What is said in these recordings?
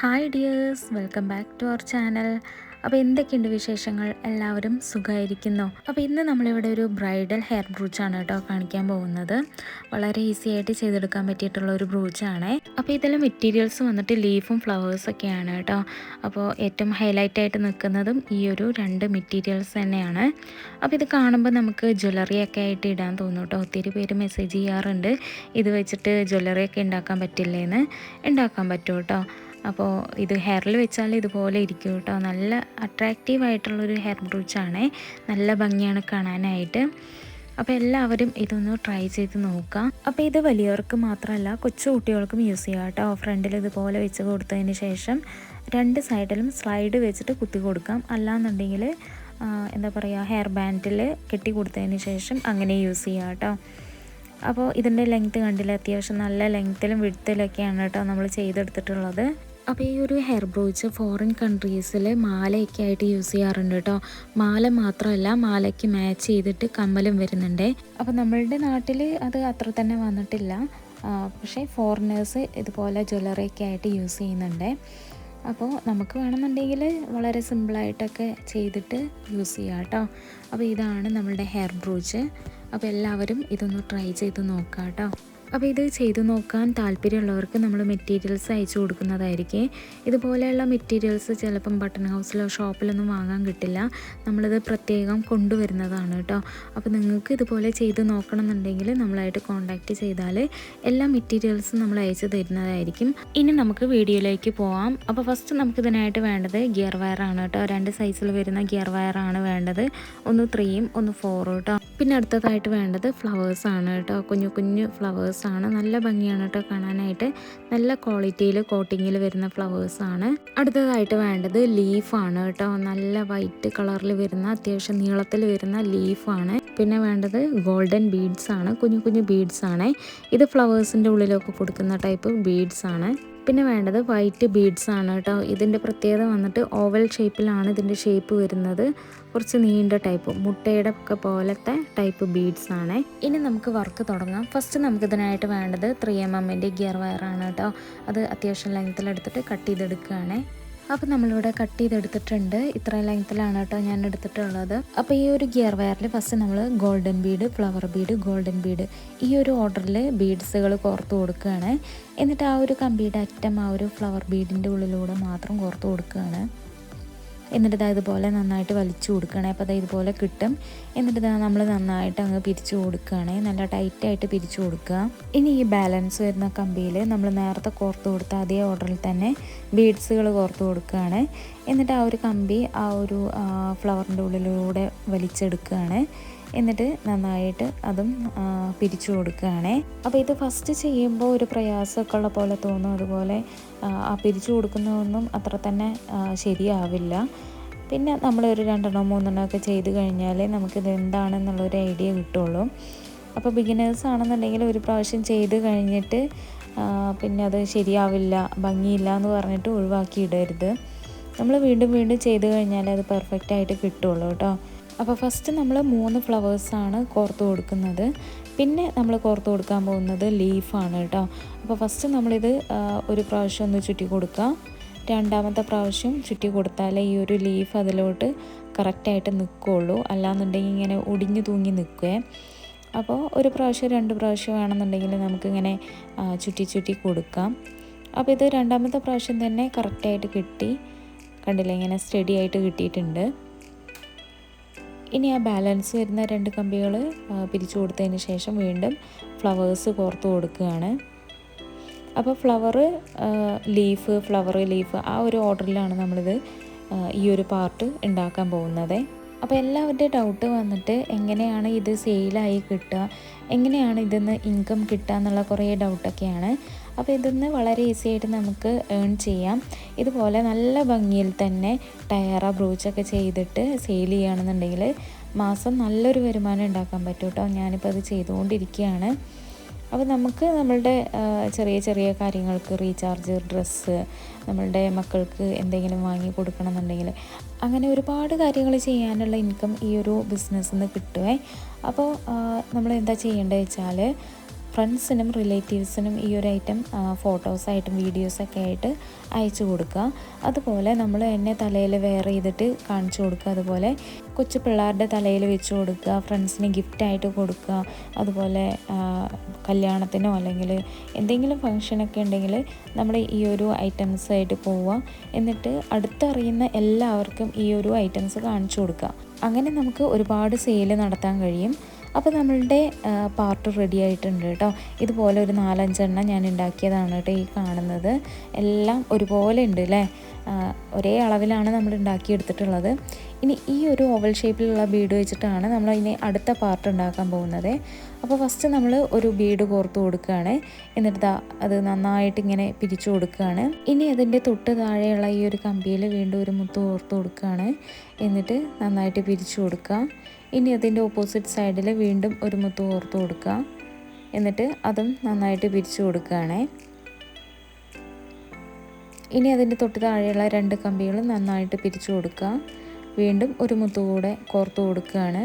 Hi dears, welcome back to our channel. അപ്പോൾ എന്തൊക്കെയുണ്ട് വിശേഷങ്ങൾ? എല്ലാവരും സുഖമായിരിക്കുന്നു. അപ്പോൾ ഇന്ന് നമ്മളിവിടെ ഒരു ബ്രൈഡൽ ഹെയർ ബ്രൂച്ചാണ് കേട്ടോ കാണിക്കാൻ പോകുന്നത്. വളരെ ഈസി ആയിട്ട് ചെയ്തെടുക്കാൻ പറ്റിയിട്ടുള്ള ഒരു ബ്രൂച്ചാണ്. അപ്പോൾ ഇതിൽ മെറ്റീരിയൽസ് വന്നിട്ട് ലീഫും ഫ്ലവേഴ്സൊക്കെയാണ് കേട്ടോ. അപ്പോൾ ഏറ്റവും ഹൈലൈറ്റ് ആയിട്ട് നിൽക്കുന്നതും ഈ ഒരു രണ്ട് മെറ്റീരിയൽസ് തന്നെയാണ്. അപ്പോൾ ഇത് കാണുമ്പോൾ നമുക്ക് ജ്വല്ലറിയൊക്കെ ആയിട്ട് ഇടാൻ തോന്നും കേട്ടോ. ഒത്തിരി പേര് മെസ്സേജ് ചെയ്യാറുണ്ട്, ഇത് വെച്ചിട്ട് ജ്വല്ലറിയൊക്കെ ഉണ്ടാക്കാൻ പറ്റില്ലേന്ന്. ഉണ്ടാക്കാൻ പറ്റും കേട്ടോ. അപ്പോൾ ഇത് ഹെയറിൽ വെച്ചാൽ ഇതുപോലെ ഇരിക്കും കേട്ടോ. നല്ല അട്രാക്റ്റീവ് ആയിട്ടുള്ളൊരു ഹെയർ ബ്രൂച്ചാണ്. നല്ല ഭംഗിയാണ് കാണാനായിട്ട്. അപ്പോൾ എല്ലാവരും ഇതൊന്ന് ട്രൈ ചെയ്ത് നോക്കാം. അപ്പോൾ ഇത് വലിയവർക്ക് മാത്രമല്ല കൊച്ചു കുട്ടികൾക്കും യൂസ് ചെയ്യാം കേട്ടോ. ഫ്രണ്ടിൽ ഇതുപോലെ വെച്ച് കൊടുത്തതിന് ശേഷം രണ്ട് സൈഡിലും സ്ലൈഡ് വെച്ചിട്ട് കുത്തി കൊടുക്കാം. അല്ലാന്നുണ്ടെങ്കിൽ എന്താ പറയുക, ഹെയർ ബാൻഡിൽ കെട്ടി കൊടുത്തതിന് ശേഷം അങ്ങനെ യൂസ് ചെയ്യാം കേട്ടോ. അപ്പോൾ ഇതിൻ്റെ ലെങ്ത്ത് കണ്ടില്ല, അത്യാവശ്യം നല്ല ലെങ്ത്തിലും വിഡ്ത്തിലൊക്കെയാണ് കേട്ടോ നമ്മൾ ചെയ്തെടുത്തിട്ടുള്ളത്. അപ്പോൾ ഈ ഒരു ഹെയർ ബ്രൂച്ച് ഫോറിൻ കൺട്രീസിൽ മാലയൊക്കെ ആയിട്ട് യൂസ് ചെയ്യാറുണ്ട് കേട്ടോ. മാല മാത്രമല്ല, മാലയ്ക്ക് മാച്ച് ചെയ്തിട്ട് കമ്മലും വരുന്നുണ്ട്. അപ്പോൾ നമ്മളുടെ നാട്ടിൽ അത് അത്ര തന്നെ വന്നിട്ടില്ല, പക്ഷേ ഫോറിനേഴ്സ് ഇതുപോലെ ജ്വല്ലറിയൊക്കെ ആയിട്ട് യൂസ് ചെയ്യുന്നുണ്ട്. അപ്പോൾ നമുക്ക് വേണമെന്നുണ്ടെങ്കിൽ വളരെ സിമ്പിളായിട്ടൊക്കെ ചെയ്തിട്ട് യൂസ് ചെയ്യാം കേട്ടോ. അപ്പോൾ ഇതാണ് നമ്മളുടെ ഹെയർ ബ്രൂച്ച്. അപ്പോൾ എല്ലാവരും ഇതൊന്ന് ട്രൈ ചെയ്ത് നോക്കാം കേട്ടോ. അപ്പോൾ ഇത് ചെയ്തു നോക്കാൻ താല്പര്യമുള്ളവർക്ക് നമ്മൾ മെറ്റീരിയൽസ് അയച്ചു കൊടുക്കുന്നതായിരിക്കും. ഇതുപോലെയുള്ള മെറ്റീരിയൽസ് ചിലപ്പം ബട്ടൺ ഹൗസിലോ ഷോപ്പിലൊന്നും വാങ്ങാൻ കിട്ടില്ല. നമ്മളിത് പ്രത്യേകം കൊണ്ടുവരുന്നതാണ് കേട്ടോ. അപ്പോൾ നിങ്ങൾക്ക് ഇതുപോലെ ചെയ്ത് നോക്കണം എന്നുണ്ടെങ്കിൽ നമ്മളായിട്ട് കോൺടാക്റ്റ് ചെയ്താൽ എല്ലാ മെറ്റീരിയൽസും നമ്മൾ അയച്ചു തരുന്നതായിരിക്കും. ഇനി നമുക്ക് വീഡിയോയിലേക്ക് പോവാം. അപ്പോൾ ഫസ്റ്റ് നമുക്കിതിനായിട്ട് വേണ്ടത് ഗിയർ വയറാണ് കേട്ടോ. രണ്ട് സൈസിൽ വരുന്ന ഗിയർ വയറാണ് വേണ്ടത്. ഒന്ന് 3ഉം ഒന്ന് 4ഉം കേട്ടോ. പിന്നെ അടുത്തതായിട്ട് വേണ്ടത് ഫ്ലവേഴ്സാണ് കേട്ടോ. കുഞ്ഞു കുഞ്ഞു ഫ്ലവേഴ്സാണ്. നല്ല ഭംഗിയാണ് കേട്ടോ കാണാനായിട്ട്. നല്ല ക്വാളിറ്റിയിൽ കോട്ടിങ്ങിൽ വരുന്ന ഫ്ലവേഴ്സാണ്. അടുത്തതായിട്ട് വേണ്ടത് ലീഫാണ് കേട്ടോ. നല്ല വൈറ്റ് കളറിൽ വരുന്ന അത്യാവശ്യം നീളത്തിൽ വരുന്ന ലീഫാണ്. പിന്നെ വേണ്ടത് ഗോൾഡൻ ബീഡ്സ് ആണ്. കുഞ്ഞു കുഞ്ഞു ബീഡ്സ് ആണ്. ഇത് ഫ്ലവേഴ്സിൻ്റെ ഉള്ളിലൊക്കെ കൊടുക്കുന്ന ടൈപ്പ് ബീഡ്സ് ആണ്. പിന്നെ വേണ്ടത് വൈറ്റ് ബീഡ്സ് ആണ് കേട്ടോ. ഇതിൻ്റെ പ്രത്യേകത വന്നിട്ട് ഓവൽ ഷേപ്പിലാണ് ഇതിൻ്റെ ഷേപ്പ് വരുന്നത്. കുറച്ച് നീണ്ട ടൈപ്പ് മുട്ടയുടെ ഒക്കെ പോലത്തെ ടൈപ്പ് ബീഡ്സ് ആണ്. ഇനി നമുക്ക് വർക്ക് തുടങ്ങാം. ഫസ്റ്റ് നമുക്കിതിനായിട്ട് വേണ്ടത് 3mm ഗിയർ വയറാണ് കേട്ടോ. അത് അത്യാവശ്യം ലെങ്ത്തിലെടുത്തിട്ട് കട്ട് ചെയ്തെടുക്കുകയാണ്. അപ്പോൾ നമ്മളിവിടെ കട്ട് ചെയ്തെടുത്തിട്ടുണ്ട്. ഇത്ര ലെങ്ത്തിലാണ് കേട്ടോ ഞാൻ എടുത്തിട്ടുള്ളത്. അപ്പോൾ ഈ ഒരു ഗിയർ വയറിൽ ഫസ്റ്റ് നമ്മൾ golden Bede, flower Bede, golden Bede ഈ ഒരു ഓർഡറിൽ ബീഡ്സുകൾ കോർത്ത് കൊടുക്കുകയാണ്. എന്നിട്ട് ആ ഒരു കമ്പിയുടെ അറ്റം ആ ഒരു ഫ്ലവർ ബീഡിൻ്റെ ഉള്ളിലൂടെ മാത്രം കോർത്ത് കൊടുക്കുകയാണ്. എന്നിട്ട് ഇതുപോലെ നന്നായിട്ട് വലിച്ചു കൊടുക്കുകയാണ്. അപ്പോൾ അത് ഇതുപോലെ കിട്ടും. എന്നിട്ട് നമ്മൾ നന്നായിട്ട് അങ്ങ് പിരിച്ചു കൊടുക്കുകയാണ്. നല്ല ടൈറ്റായിട്ട് പിരിച്ചു കൊടുക്കുക. ഇനി ഈ ബാലൻസ് വരുന്ന കമ്പിയിൽ നമ്മൾ നേരത്തെ കോർത്ത് കൊടുത്ത അതേ ഓർഡറിൽ തന്നെ ബീഡ്സുകൾ കോർത്ത് കൊടുക്കുകയാണ്. എന്നിട്ട് ആ ഒരു കമ്പി ആ ഒരു ഫ്ലവറിൻ്റെ ഉള്ളിലൂടെ വലിച്ചെടുക്കുകയാണ്. എന്നിട്ട് നന്നായിട്ട് അതും പിരിച്ചു കൊടുക്കുകയാണ്. അപ്പോൾ ഇത് ഫസ്റ്റ് ചെയ്യുമ്പോൾ ഒരു പ്രയാസമൊക്കെ ഉള്ള പോലെ തോന്നും. അതുപോലെ ആ പിരിച്ചു കൊടുക്കുന്നതൊന്നും അത്ര തന്നെ ശരിയാവില്ല. പിന്നെ നമ്മൾ ഒരു 2 3 ഒക്കെ ചെയ്ത് കഴിഞ്ഞാൽ നമുക്കിത് എന്താണെന്നുള്ളൊരു ഐഡിയ കിട്ടുള്ളൂ. അപ്പോൾ ബിഗിനേഴ്സ് ആണെന്നുണ്ടെങ്കിൽ ഒരു പ്രാവശ്യം ചെയ്ത് കഴിഞ്ഞിട്ട് പിന്നെ അത് ശരിയാവില്ല, ഭംഗിയില്ല എന്ന് പറഞ്ഞിട്ട് ഒഴിവാക്കി ഇടരുത്. നമ്മൾ വീണ്ടും വീണ്ടും ചെയ്ത് കഴിഞ്ഞാൽ അത് പെർഫെക്റ്റ് ആയിട്ട് കിട്ടുള്ളൂ കേട്ടോ. അപ്പോൾ ഫസ്റ്റ് നമ്മൾ 3 ഫ്ലവേഴ്സാണ് കോർത്ത് കൊടുക്കുന്നത്. പിന്നെ നമ്മൾ കോർത്ത് കൊടുക്കാൻ പോകുന്നത് ലീഫാണ് കേട്ടോ. അപ്പോൾ ഫസ്റ്റ് നമ്മളിത് ഒരു പ്രാവശ്യം ഒന്ന് ചുറ്റി കൊടുക്കുക. രണ്ടാമത്തെ പ്രാവശ്യം ചുറ്റി കൊടുത്താലേ ഈ ഒരു ലീഫ് അതിലോട്ട് കറക്റ്റായിട്ട് നിൽക്കുകയുള്ളൂ. അല്ലാന്നുണ്ടെങ്കിൽ ഇങ്ങനെ ഒടിഞ്ഞു തൂങ്ങി നിൽക്കുകയെ. അപ്പോൾ ഒരു പ്രാവശ്യം 2 പ്രാവശ്യം വേണമെന്നുണ്ടെങ്കിൽ നമുക്കിങ്ങനെ ചുറ്റി ചുറ്റി കൊടുക്കാം. അപ്പോൾ ഇത് രണ്ടാമത്തെ പ്രാവശ്യം തന്നെ കറക്റ്റായിട്ട് കിട്ടി. കണ്ടില്ലേ, ഇങ്ങനെ സ്റ്റഡി ആയിട്ട് കിട്ടിയിട്ടുണ്ട്. ഇനി ആ ബാലൻസ് വരുന്ന 2 കമ്പികൾ പിരിച്ചു കൊടുത്തതിന് ശേഷം വീണ്ടും ഫ്ലവേഴ്സ് കോർത്ത് കൊടുക്കുകയാണ്. അപ്പോൾ ഫ്ലവർ ലീഫ് ആ ഒരു ഓർഡറിലാണ് നമ്മളിത് ഈ ഒരു പാർട്ട് ഉണ്ടാക്കാൻ പോകുന്നത്. അപ്പോൾ എല്ലാവരുടെയും ഡൗട്ട് വന്നിട്ട് എങ്ങനെയാണ് ഇത് സെയിലായി കിട്ടുക, എങ്ങനെയാണ് ഇതിന്ന് ഇൻകം കിട്ടുക എന്നുള്ള കുറേ ഡൗട്ടൊക്കെയാണ്. അപ്പോൾ ഇതിന്ന് വളരെ ഈസി ആയിട്ട് നമുക്ക് ഏൺ ചെയ്യാം. ഇതുപോലെ നല്ല ഭംഗിയിൽ തന്നെ ടയറ ബ്രൂച്ചൊക്കെ ചെയ്തിട്ട് സെയിൽ ചെയ്യുകയാണെന്നുണ്ടെങ്കിൽ മാസം നല്ലൊരു വരുമാനം ഉണ്ടാക്കാൻ പറ്റും കേട്ടോ. ഞാനിപ്പോൾ അത് ചെയ്തുകൊണ്ടിരിക്കുകയാണ്. അപ്പോൾ നമുക്ക് നമ്മളുടെ ചെറിയ ചെറിയ കാര്യങ്ങൾക്ക് റീചാർജ്, ഡ്രസ്സ്, നമ്മളുടെ മക്കൾക്ക് എന്തെങ്കിലും വാങ്ങി കൊടുക്കണം എന്നുണ്ടെങ്കിൽ അങ്ങനെ ഒരുപാട് കാര്യങ്ങൾ ചെയ്യാനുള്ള ഇൻകം ഈ ഒരു ബിസിനസ്സിൽ നിന്ന് കിട്ടുമേ. അപ്പോൾ നമ്മൾ എന്താ ചെയ്യേണ്ടത് വെച്ചാൽ ഫ്രണ്ട്സിനും റിലേറ്റീവ്സിനും ഈ ഒരു ഐറ്റം ഫോട്ടോസായിട്ടും വീഡിയോസൊക്കെ ആയിട്ട് അയച്ചു കൊടുക്കുക. അതുപോലെ നമ്മൾ എന്നെ തലയിൽ വെയർ ചെയ്തിട്ട് കാണിച്ചു കൊടുക്കുക. അതുപോലെ കൊച്ചു പിള്ളേരുടെ തലയിൽ വെച്ച് കൊടുക്കുക, ഫ്രണ്ട്സിന് ഗിഫ്റ്റായിട്ട് കൊടുക്കുക. അതുപോലെ കല്യാണത്തിനോ അല്ലെങ്കിൽ എന്തെങ്കിലും ഫങ്ഷനൊക്കെ ഉണ്ടെങ്കിൽ നമ്മൾ ഈ ഒരു ഐറ്റംസായിട്ട് പോവുക. എന്നിട്ട് അടുത്തറിയുന്ന എല്ലാവർക്കും ഈ ഒരു ഐറ്റംസ് കാണിച്ചു കൊടുക്കുക. അങ്ങനെ നമുക്ക് ഒരുപാട് സെയിൽ നടത്താൻ കഴിയും. അപ്പോൾ നമ്മളുടെ പാർട്ട് റെഡി ആയിട്ടുണ്ട് കേട്ടോ. ഇതുപോലെ ഒരു 4-5 എണ്ണം ഞാൻ ഉണ്ടാക്കിയതാണ് കേട്ടോ ഈ കാണുന്നത്. എല്ലാം ഒരുപോലെ ഉണ്ട് അല്ലേ, ഒരേ അളവിലാണ് നമ്മൾ ഉണ്ടാക്കിയെടുത്തിട്ടുള്ളത്. ഇനി ഈ ഒരു ഓവൽ ഷേപ്പിലുള്ള ബീഡ് വെച്ചിട്ടാണ് നമ്മൾ ഇനി അടുത്ത പാർട്ട് ഉണ്ടാക്കാൻ പോകുന്നത്. അപ്പോൾ ഫസ്റ്റ് നമ്മൾ ഒരു ബീഡ് കോർത്ത് കൊടുക്കുകയാണ്. എന്നിട്ട് അത് നന്നായിട്ട് ഇങ്ങനെ പിരിച്ചു കൊടുക്കുകയാണ്. ഇനി അതിൻ്റെ തൊട്ട് താഴെയുള്ള ഈ ഒരു കമ്പിയിൽ വീണ്ടും ഒരു മുത്ത് കോർത്ത് കൊടുക്കുകയാണ്. എന്നിട്ട് നന്നായിട്ട് പിരിച്ചു കൊടുക്കുക. ഇനി അതിൻ്റെ ഓപ്പോസിറ്റ് സൈഡിൽ വീണ്ടും ഒരു മുത്ത് കോർത്ത് കൊടുക്കുക. എന്നിട്ട് അതും നന്നായിട്ട് പിരിച്ചു കൊടുക്കുകയാണ്. ഇനി അതിൻ്റെ തൊട്ട് താഴെയുള്ള 2 കമ്പികൾ നന്നായിട്ട് പിരിച്ചു കൊടുക്കുക. വീണ്ടും ഒരു മുത്ത് കൂടെ കോർത്ത് കൊടുക്കുകയാണ്.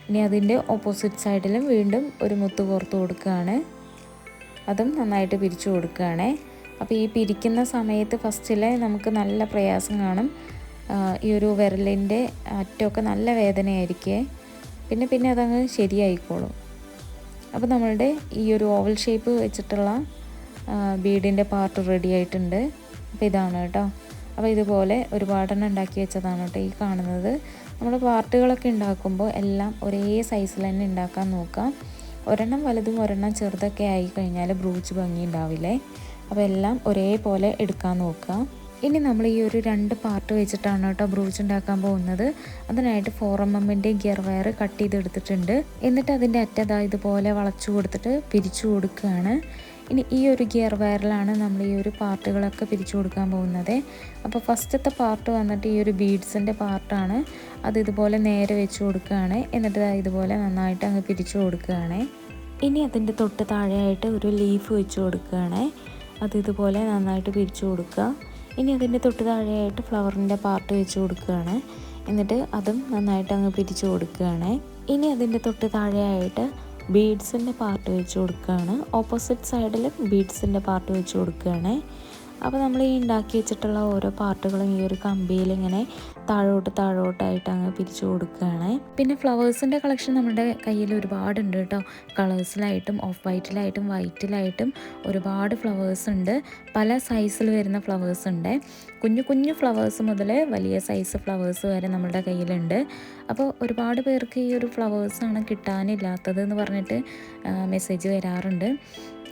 ഇനി അതിൻ്റെ ഓപ്പോസിറ്റ് സൈഡിലും വീണ്ടും ഒരു മുത്ത് കോർത്ത് കൊടുക്കുകയാണ്. അതും നന്നായിട്ട് പിരിച്ചു കൊടുക്കുകയാണ്. അപ്പോൾ ഈ പിരിക്കുന്ന സമയത്ത് ഫസ്റ്റിൽ നമുക്ക് നല്ല പ്രയാസം കാണും. ഈ ഒരു വിരലിൻ്റെ അറ്റമൊക്കെ നല്ല വേദനയായിരിക്കും. പിന്നെ അതങ്ങ് ശരിയായിക്കോളും. അപ്പോൾ നമ്മളുടെ ഈ ഒരു ഓവൽ ഷേപ്പ് വെച്ചിട്ടുള്ള ബീഡിൻ്റെ പാർട്ട് റെഡി ആയിട്ടുണ്ട്. അപ്പോൾ ഇതാണ് കേട്ടോ. അപ്പോൾ ഇതുപോലെ ഒരുപാടെണ്ണം ഉണ്ടാക്കി വെച്ചതാണ് കേട്ടോ ഈ കാണുന്നത്. നമ്മൾ പാർട്ടുകളൊക്കെ ഉണ്ടാക്കുമ്പോൾ എല്ലാം ഒരേ സൈസിൽ തന്നെ ഉണ്ടാക്കാൻ നോക്കാം. ഒരെണ്ണം വലുതും ഒരെണ്ണം ചെറുതൊക്കെ ആയി കഴിഞ്ഞാൽ ബ്രൂച്ച് ഭംഗി ഉണ്ടാവില്ലേ. അപ്പോൾ എല്ലാം ഒരേപോലെ എടുക്കാൻ നോക്കാം. ഇനി നമ്മൾ ഈ ഒരു 2 പാർട്ട് വെച്ചിട്ടാണ് കേട്ടോ ബ്രൂച്ച് ഉണ്ടാക്കാൻ പോകുന്നത്. അതിനായിട്ട് 4mm ഗിയർ വയർ കട്ട് ചെയ്തെടുത്തിട്ടുണ്ട്. എന്നിട്ട് അതിൻ്റെ അറ്റതാ ഇതുപോലെ വളച്ചു കൊടുത്തിട്ട് പിരിച്ചു കൊടുക്കുകയാണ്. ഇനി ഈ ഒരു ഗിയർ വയറിലാണ് നമ്മൾ ഈ ഒരു പാർട്ടുകളൊക്കെ പിരിച്ചു കൊടുക്കാൻ പോകുന്നത്. അപ്പോൾ ഫസ്റ്റത്തെ പാർട്ട് വന്നിട്ട് ഈ ഒരു ബീഡ്സിൻ്റെ പാർട്ടാണ്. അത് ഇതുപോലെ നേരെ വെച്ച് കൊടുക്കുകയാണ്. എന്നിട്ട് ഇതുപോലെ നന്നായിട്ട് അങ്ങ് പിരിച്ചു കൊടുക്കുകയാണ്. ഇനി അതിൻ്റെ തൊട്ട് താഴെയായിട്ട് ഒരു ലീഫ് വെച്ച് കൊടുക്കുകയാണ്. അത് ഇതുപോലെ നന്നായിട്ട് പിരിച്ചു കൊടുക്കുക. ഇനി അതിൻ്റെ തൊട്ട് താഴെയായിട്ട് ഫ്ലവറിൻ്റെ പാർട്ട് വെച്ച് കൊടുക്കുകയാണ്. എന്നിട്ട് അതും നന്നായിട്ട് അങ്ങ് പിരിച്ചു കൊടുക്കുകയാണ്. ഇനി അതിൻ്റെ തൊട്ട് താഴെയായിട്ട് ബീഡ്സിൻ്റെ പാർട്ട് വെച്ച് കൊടുക്കുകയാണ്. ഓപ്പോസിറ്റ് സൈഡിൽ ബീഡ്സിൻ്റെ പാർട്ട് വെച്ച് കൊടുക്കുകയാണ്. അപ്പോൾ നമ്മൾ ഈ ഉണ്ടാക്കി വെച്ചിട്ടുള്ള ഓരോ പാർട്ടുകളും ഈ ഒരു കമ്പിയിൽ ഇങ്ങനെ താഴോട്ടായിട്ട് അങ്ങ് പിരിച്ചു കൊടുക്കുകയാണ്. പിന്നെ ഫ്ലവേഴ്സിൻ്റെ കളക്ഷൻ നമ്മുടെ കയ്യിൽ ഒരുപാടുണ്ട് കേട്ടോ. കളേഴ്സിലായിട്ടും ഓഫ് വൈറ്റിലായിട്ടും വൈറ്റിലായിട്ടും ഒരുപാട് ഫ്ലവേഴ്സ് ഉണ്ട്. പല സൈസിൽ വരുന്ന ഫ്ലവേഴ്സ് ഉണ്ട്. കുഞ്ഞു ഫ്ലവേഴ്സ് മുതൽ വലിയ സൈസ് ഫ്ലവേഴ്സ് വരെ നമ്മുടെ കയ്യിലുണ്ട്. അപ്പോൾ ഒരുപാട് പേർക്ക് ഈ ഒരു ഫ്ലവേഴ്സാണ് കിട്ടാനില്ലാത്തത് എന്ന് പറഞ്ഞിട്ട് മെസ്സേജ് വരാറുണ്ട്.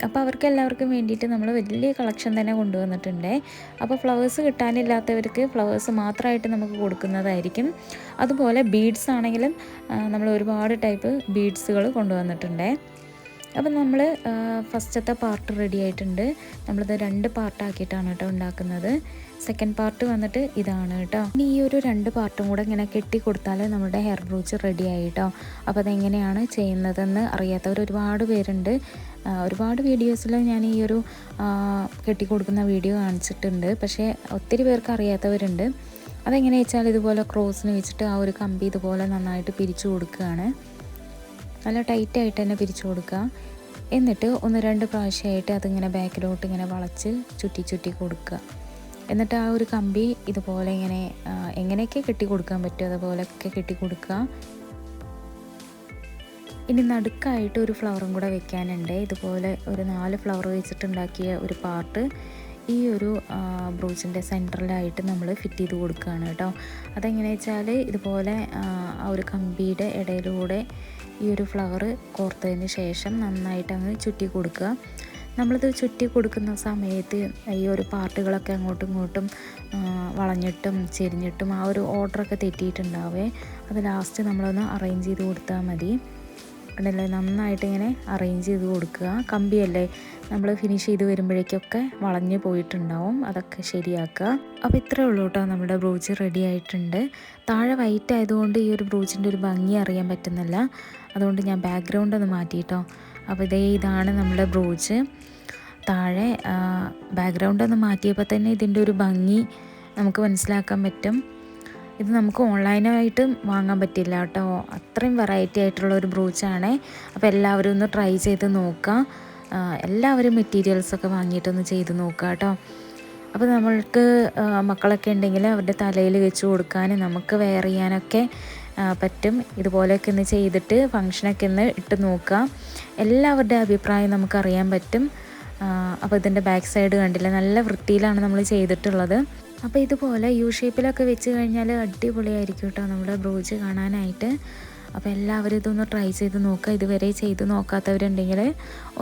അപ്പോൾ അവർക്ക് എല്ലാവർക്കും വേണ്ടിയിട്ട് നമ്മൾ വലിയ കളക്ഷൻ തന്നെ കൊണ്ടുവന്നിട്ടുണ്ട്. അപ്പോൾ ഫ്ലവേഴ്സ് കിട്ടാനില്ലാത്തവർക്ക് ഫ്ലവേഴ്സ് മാത്രമായിട്ട് നമുക്ക് കൊടുക്കുന്നതായിരിക്കും. അതുപോലെ ബീഡ്സ് ആണെങ്കിലും നമ്മൾ ഒരുപാട് ടൈപ്പ് ബീഡ്സുകൾ കൊണ്ടുവന്നിട്ടുണ്ട്. അപ്പം നമ്മൾ ഫസ്റ്റത്തെ പാർട്ട് റെഡി ആയിട്ടുണ്ട്. നമ്മളിത് 2 പാർട്ടാക്കിയിട്ടാണ് കേട്ടോ ഉണ്ടാക്കുന്നത്. സെക്കൻഡ് പാർട്ട് വന്നിട്ട് ഇതാണ് കേട്ടോ. ഇനി ഈ ഒരു 2 പാർട്ടും കൂടെ ഇങ്ങനെ കെട്ടി കൊടുത്താൽ നമ്മുടെ ഹെയർ ബ്രൂച്ച് റെഡി ആയി കേട്ടോ. അപ്പോൾ അതെങ്ങനെയാണ് ചെയ്യുന്നതെന്ന് അറിയാത്തവർ ഒരുപാട് പേരുണ്ട്. ഒരുപാട് വീഡിയോസിൽ ഞാൻ ഈ ഒരു കെട്ടിക്കൊടുക്കുന്ന വീഡിയോ കാണിച്ചിട്ടുണ്ട്. പക്ഷേ ഒത്തിരി പേർക്ക് അറിയാത്തവരുണ്ട്. അതെങ്ങനെയാ വെച്ചാൽ ഇതുപോലെ ക്രോസിന് വെച്ചിട്ട് ആ ഒരു കമ്പി ഇതുപോലെ നന്നായിട്ട് പിരിച്ചു കൊടുക്കുകയാണ്. നല്ല ടൈറ്റായിട്ട് തന്നെ പിരിച്ചു കൊടുക്കുക. എന്നിട്ട് 1-2 പ്രാവശ്യമായിട്ട് അതിങ്ങനെ ബാക്കിലോട്ട് ഇങ്ങനെ വളച്ച് ചുറ്റി കൊടുക്കുക. എന്നിട്ട് ആ ഒരു കമ്പി ഇതുപോലെ ഇങ്ങനെ എങ്ങനെയൊക്കെ കെട്ടി കൊടുക്കാൻ പറ്റുമോ അതുപോലെയൊക്കെ കെട്ടി കൊടുക്കുക. ഇനി നടുക്കായിട്ട് ഒരു ഫ്ലവറും കൂടെ വെക്കാനുണ്ട്. ഇതുപോലെ ഒരു 4 ഫ്ലവർ വെച്ചിട്ടുണ്ടാക്കിയ ഒരു പാർട്ട് ഈ ഒരു ബ്രൂച്ചിൻ്റെ സെൻറ്ററിലായിട്ട് നമ്മൾ ഫിറ്റ് ചെയ്ത് കൊടുക്കുകയാണ് കേട്ടോ. അതെങ്ങനെയാ വെച്ചാൽ ഇതുപോലെ ആ ഒരു കമ്പിയുടെ ഇടയിലൂടെ ഈ ഒരു ഫ്ലവർ കോർത്തതിന് ശേഷം നന്നായിട്ട് അങ്ങ് ചുറ്റി കൊടുക്കുക. നമ്മളിത് ചുറ്റി കൊടുക്കുന്ന സമയത്ത് ഈ ഒരു പാർട്ടുകളൊക്കെ അങ്ങോട്ടും ഇങ്ങോട്ടും വളഞ്ഞിട്ടും ചെരിഞ്ഞിട്ടും ആ ഒരു ഓർഡറൊക്കെ തെറ്റിയിട്ടുണ്ടാവേ. അത് ലാസ്റ്റ് നമ്മളൊന്ന് അറേഞ്ച് ചെയ്ത് കൊടുത്താൽ മതി. കണ്ടില്ലേ, നന്നായിട്ട് ഇങ്ങനെ അറേഞ്ച് ചെയ്ത് കൊടുക്കുക. കമ്പിയല്ലേ നമ്മൾ ഫിനിഷ് ചെയ്ത് വരുമ്പോഴേക്കൊക്കെ വളഞ്ഞു പോയിട്ടുണ്ടാവും, അതൊക്കെ ശരിയാക്കുക. അപ്പോൾ ഇത്രയേ ഉള്ളൂ കേട്ടോ, നമ്മുടെ ബ്രൂച്ച് റെഡി ആയിട്ടുണ്ട്. താഴെ വൈറ്റ് ആയതുകൊണ്ട് ഈ ഒരു ബ്രൂച്ചിൻ്റെ ഒരു ഭംഗി അറിയാൻ പറ്റുന്നില്ല. അതുകൊണ്ട് ഞാൻ ബാക്ക്ഗ്രൗണ്ട് ഒന്ന് മാറ്റിയിട്ടോ. അപ്പോൾ ഇതാണ് നമ്മുടെ ബ്രൂച്ച്. താഴെ ബാക്ക്ഗ്രൗണ്ട് ഒന്ന് മാറ്റിയപ്പോൾ തന്നെ ഇതിൻ്റെ ഒരു ഭംഗി നമുക്ക് മനസ്സിലാക്കാൻ പറ്റും. ഇത് നമുക്ക് ഓൺലൈനായിട്ട് വാങ്ങാൻ പറ്റില്ല കേട്ടോ, അത്രയും വെറൈറ്റി ആയിട്ടുള്ള ഒരു ബ്രൂച്ചാണ്. അപ്പോൾ എല്ലാവരും ഒന്ന് ട്രൈ ചെയ്ത് നോക്കാം. എല്ലാവരും മെറ്റീരിയൽസൊക്കെ വാങ്ങിയിട്ടൊന്ന് ചെയ്ത് നോക്കുക കേട്ടോ. അപ്പോൾ നമ്മൾക്ക് മക്കളൊക്കെ ഉണ്ടെങ്കിൽ അവരുടെ തലയിൽ വെച്ച് കൊടുക്കാൻ, നമുക്ക് വെയർ ചെയ്യാനൊക്കെ പറ്റും. ഇതുപോലെയൊക്കെ ഒന്ന് ചെയ്തിട്ട് ഫങ്ഷനൊക്കെ ഒന്ന് ഇട്ട് നോക്കുക. എല്ലാവരുടെ അഭിപ്രായം നമുക്കറിയാൻ പറ്റും. അപ്പോൾ ഇതിൻ്റെ ബാക്ക് സൈഡ് കണ്ടില്ല, നല്ല വൃത്തിയിലാണ് നമ്മൾ ചെയ്തിട്ടുള്ളത്. അപ്പോൾ ഇതുപോലെ യു ഷേപ്പിലൊക്കെ വെച്ച് കഴിഞ്ഞാൽ അടിപൊളിയായിരിക്കും കേട്ടോ നമ്മുടെ ബ്രൂച്ച് കാണാനായിട്ട്. അപ്പോൾ എല്ലാവരും ഇതൊന്ന് ട്രൈ ചെയ്ത് നോക്കുക. ഇതുവരെ ചെയ്ത് നോക്കാത്തവരുണ്ടെങ്കിൽ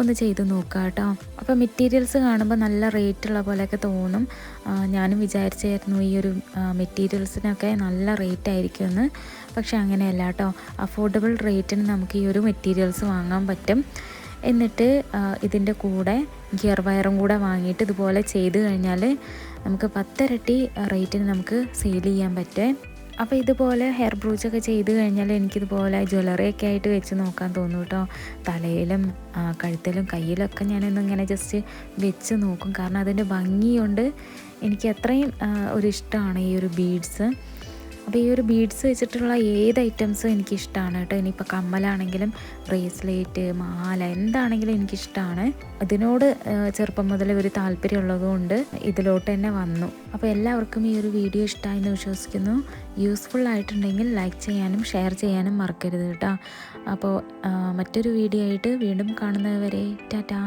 ഒന്ന് ചെയ്ത് നോക്കുക കേട്ടോ. അപ്പോൾ മെറ്റീരിയൽസ് കാണുമ്പോൾ നല്ല റേറ്റുള്ള പോലെയൊക്കെ തോന്നും. ഞാനും വിചാരിച്ചായിരുന്നു ഈ ഒരു മെറ്റീരിയൽസിനൊക്കെ നല്ല റേറ്റ് ആയിരിക്കുമെന്ന്. പക്ഷെ അങ്ങനെയല്ല കേട്ടോ, അഫോർഡബിൾ റേറ്റിന് നമുക്ക് ഈ ഒരു മെറ്റീരിയൽസ് വാങ്ങാൻ പറ്റും. എന്നിട്ട് ഇതിൻ്റെ കൂടെ ഗിയർ വയറും കൂടെ വാങ്ങിയിട്ട് ഇതുപോലെ ചെയ്ത് കഴിഞ്ഞാൽ നമുക്ക് 10 ഇരട്ടി റേറ്റിന് നമുക്ക് സെയിൽ ചെയ്യാൻ പറ്റും. അപ്പോൾ ഇതുപോലെ ഹെയർ ബ്രൂച്ചൊക്കെ ചെയ്ത് കഴിഞ്ഞാൽ എനിക്കിതുപോലെ ജ്വല്ലറിയൊക്കെ ആയിട്ട് വെച്ച് നോക്കാൻ തോന്നും കേട്ടോ. തലയിലും കഴുത്തിലും കയ്യിലൊക്കെ ഞാനൊന്നിങ്ങനെ ജസ്റ്റ് വെച്ച് നോക്കും. കാരണം അതിൻ്റെ ഭംഗിയുണ്ട്, എനിക്ക് അത്രയും ഒരു ഇഷ്ടമാണ് ഈ ഒരു ബീഡ്സ്. അപ്പോൾ ഈ ഒരു ബീഡ്സ് വെച്ചിട്ടുള്ള ഏത് ഐറ്റംസും എനിക്കിഷ്ടമാണ് കേട്ടോ. ഇനിയിപ്പോൾ കമ്മലാണെങ്കിലും ബ്രേസ്ലെറ്റ്, മാല, എന്താണെങ്കിലും എനിക്കിഷ്ടമാണ്. ഇതിനോട് ചെറുപ്പം മുതലേ ഒരു താല്പര്യമുള്ളതുകൊണ്ട് ഇതിലോട്ട് തന്നെ വന്നു. അപ്പോൾ എല്ലാവർക്കും ഈ ഒരു വീഡിയോ ഇഷ്ടമായി എന്ന് വിശ്വസിക്കുന്നു. യൂസ്ഫുൾ ആയിട്ടുണ്ടെങ്കിൽ ലൈക്ക് ചെയ്യാനും ഷെയർ ചെയ്യാനും മറക്കരുത് കേട്ടോ. അപ്പോൾ മറ്റൊരു വീഡിയോ ആയിട്ട് വീണ്ടും കാണുന്നത് വരെ ടാറ്റാ.